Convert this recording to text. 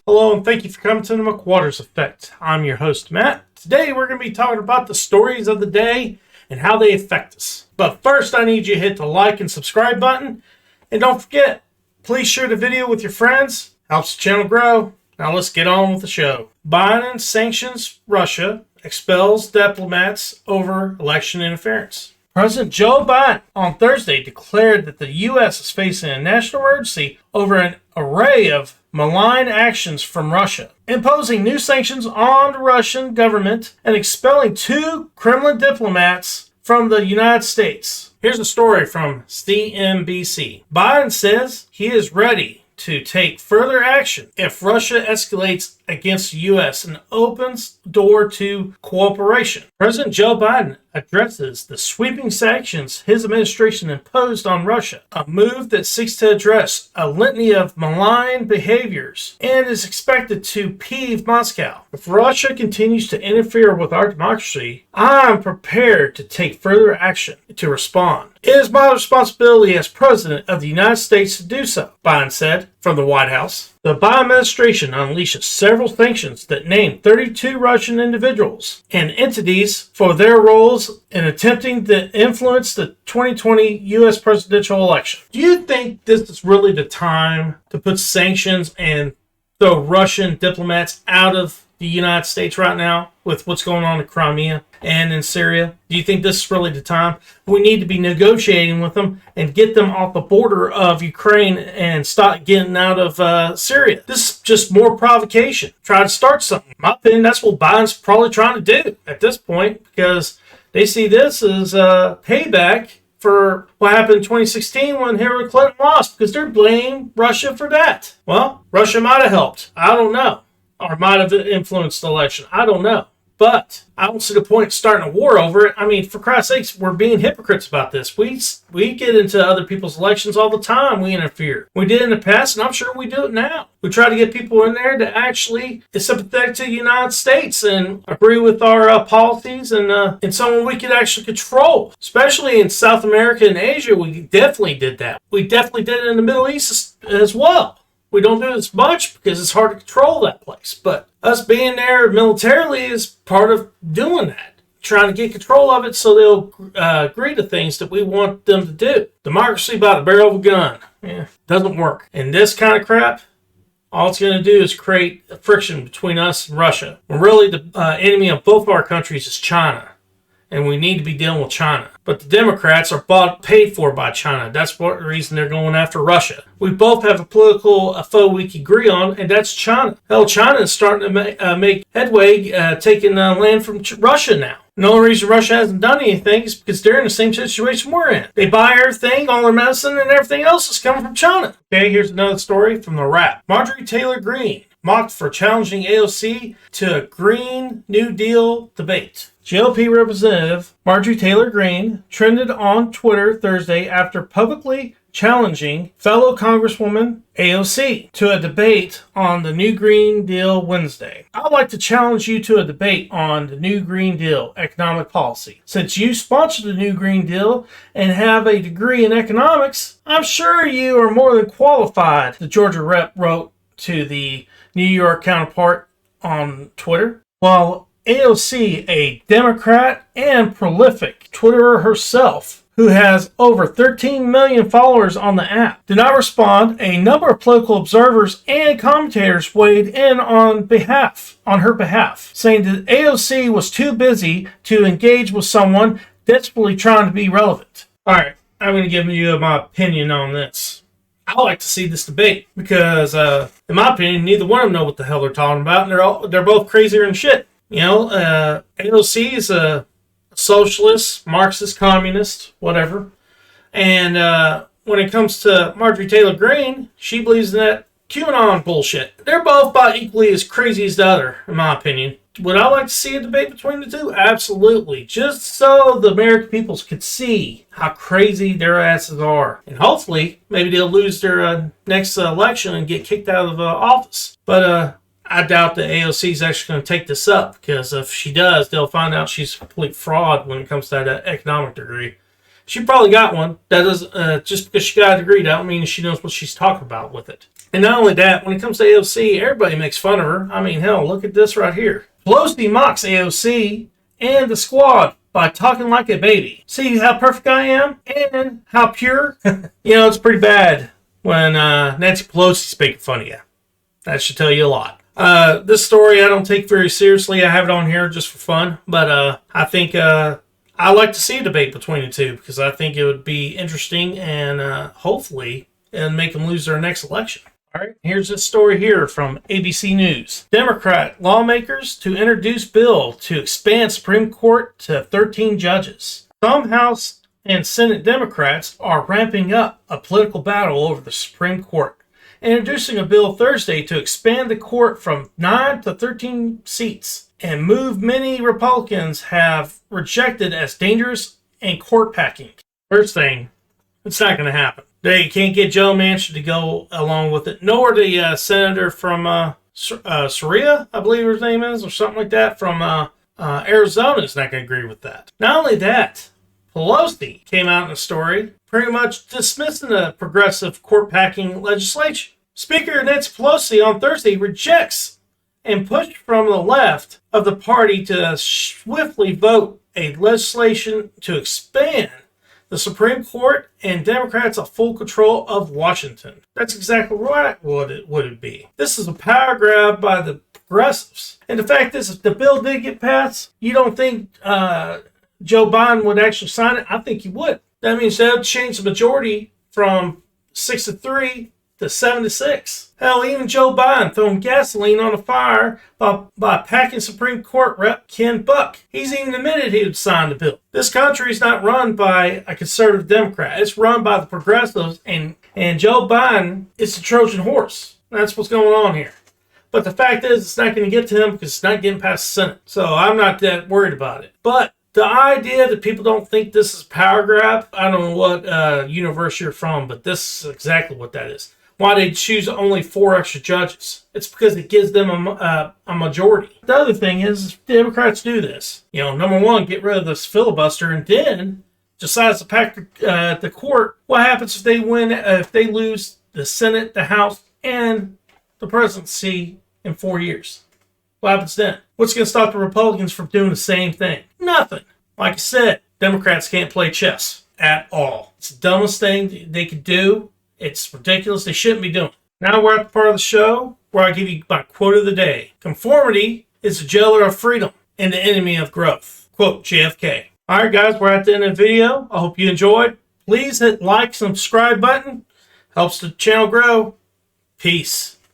Hello, and thank you for coming to the McWaters Effect. I'm your host, Matt. Today, we're going to be talking about the stories of the day and how they affect us. But first, I need you to hit the like and subscribe button. And don't forget, please share the video with your friends. Helps the channel grow. Now let's get on with the show. Biden sanctions Russia, expels diplomats over election interference. President Joe Biden on Thursday declared that the U.S. is facing a national emergency over an array of malign actions from Russia, imposing new sanctions on the Russian government and expelling 2 Kremlin diplomats from the United States. Here's a story from CNBC. Biden says he is ready to take further action if Russia escalates against the U.S. and opens door to cooperation. President Joe Biden addresses the sweeping sanctions his administration imposed on Russia, a move that seeks to address a litany of malign behaviors and is expected to peeve Moscow. If Russia continues to interfere with our democracy, I'm prepared to take further action to respond. It is my responsibility as President of the United States to do so, Biden said from the White House. The Biden administration unleashes several sanctions that name 32 Russian individuals and entities for their roles in attempting to influence the 2020 U.S. presidential election. Do you think this is really the time to put sanctions and throw Russian diplomats out of the United States right now with what's going on in Crimea and in Syria? Do you think this is really the time? We need to be negotiating with them and get them off the border of Ukraine and stop getting out of Syria. This is just more provocation. Try to start something. In my opinion, that's what Biden's probably trying to do at this point, because they see this as payback for what happened in 2016 when Hillary Clinton lost, because they're blaming Russia for that. Well, Russia might have helped. I don't know. Or might have influenced the election. I don't know. But I don't see the point in starting a war over it. I mean, for Christ's sakes, we're being hypocrites about this. We get into other people's elections all the time. We interfere. We did in the past, and I'm sure we do it now. We try to get people in there that actually is sympathetic to the United States and agree with our policies and someone we could actually control. Especially in South America and Asia, we definitely did that. We definitely did it in the Middle East as well. We don't do it as much because it's hard to control that place. But us being there militarily is part of doing that. Trying to get control of it so they'll agree to things that we want them to do. Democracy by the barrel of a gun. Doesn't work. And this kind of crap, all it's going to do is create friction between us and Russia. When really the enemy of both of our countries is China. And we need to be dealing with China. But the Democrats are paid for by China. That's the reason they're going after Russia. We both have a political foe we can agree on, and that's China. Hell, China is starting to make headway taking land from Russia now. The only reason Russia hasn't done anything is because they're in the same situation we're in. They buy everything, all their medicine, and everything else is coming from China. Okay, here's another story from The Wrap. Marjorie Taylor Greene mocked for challenging AOC to a Green New Deal debate. GOP Representative Marjorie Taylor Greene trended on Twitter Thursday after publicly challenging fellow Congresswoman AOC to a debate on the New Green Deal Wednesday. I'd like to challenge you to a debate on the New Green Deal economic policy. Since you sponsored the New Green Deal and have a degree in economics, I'm sure you are more than qualified, the Georgia rep wrote to the New York counterpart on Twitter. While AOC, a Democrat and prolific Twitterer herself, who has over 13 million followers on the app, did not respond, a number of political observers and commentators weighed in on her behalf, saying that AOC was too busy to engage with someone desperately trying to be relevant. All right, I'm going to give you my opinion on this. I like to see this debate because, in my opinion, neither one of them know what the hell they're talking about, and they're both crazier than shit. You know, AOC is a socialist, Marxist, communist, whatever. And when it comes to Marjorie Taylor Greene, she believes in that QAnon bullshit. They're both about equally as crazy as the other, in my opinion. Would I like to see a debate between the two? Absolutely. Just so the American peoples could see how crazy their asses are. And hopefully, maybe they'll lose their next election and get kicked out of office. But I doubt that AOC is actually going to take this up, because if she does, they'll find out she's a complete fraud when it comes to that economic degree. She probably got one. That doesn't just because she got a degree, that don't mean she knows what she's talking about with it. And not only that, when it comes to AOC, everybody makes fun of her. I mean, hell, look at this right here. Pelosi mocks AOC and the squad by talking like a baby. See how perfect I am and how pure? It's pretty bad when Nancy Pelosi's making fun of you. That should tell you a lot. This story I don't take very seriously. I have it on here just for fun. But I think I like to see a debate between the two because I think it would be interesting and hopefully it'll make them lose their next election. All right, here's this story here from ABC News. Democrat lawmakers to introduce bill to expand Supreme Court to 13 judges. Some House and Senate Democrats are ramping up a political battle over the Supreme Court, introducing a bill Thursday to expand the court from 9 to 13 seats, and move many Republicans have rejected as dangerous and court packing. First thing, it's not going to happen. They can't get Joe Manchin to go along with it, nor the senator from Soria, I believe his name is, or something like that, from Arizona is not going to agree with that. Not only that, Pelosi came out in a story pretty much dismissing the progressive court-packing legislation. Speaker Nancy Pelosi on Thursday rejects and pushed from the left of the party to swiftly vote a legislation to expand the Supreme Court and Democrats have full control of Washington. That's exactly right what it would be. This is a power grab by the progressives. And the fact is, if the bill did get passed, you don't think Joe Biden would actually sign it? I think he would. That means that would change the majority from 6-3 to 7-6. Hell, even Joe Biden throwing gasoline on the fire by packing Supreme Court Rep Ken Buck. He's even admitted he would sign the bill. This country is not run by a conservative Democrat. It's run by the progressives, and Joe Biden is the Trojan horse. That's what's going on here. But the fact is, it's not going to get to him because it's not getting past the Senate. So I'm not that worried about it. But the idea that people don't think this is power grab, I don't know what universe you're from, but this is exactly what that is. Why they choose only 4 extra judges? It's because it gives them a majority. The other thing is, Democrats do this. Number one, get rid of this filibuster, and then decides to pack the court. What happens if they win? If they lose the Senate, the House, and the presidency in 4 years? What happens then? What's going to stop the Republicans from doing the same thing? Nothing. Like I said, Democrats can't play chess at all. It's the dumbest thing they could do. It's ridiculous. They shouldn't be doing it. Now we're at the part of the show where I give you my quote of the day. Conformity is the jailer of freedom and the enemy of growth. Quote JFK. All right, guys, we're at the end of the video. I hope you enjoyed. Please hit like and subscribe button. Helps the channel grow. Peace.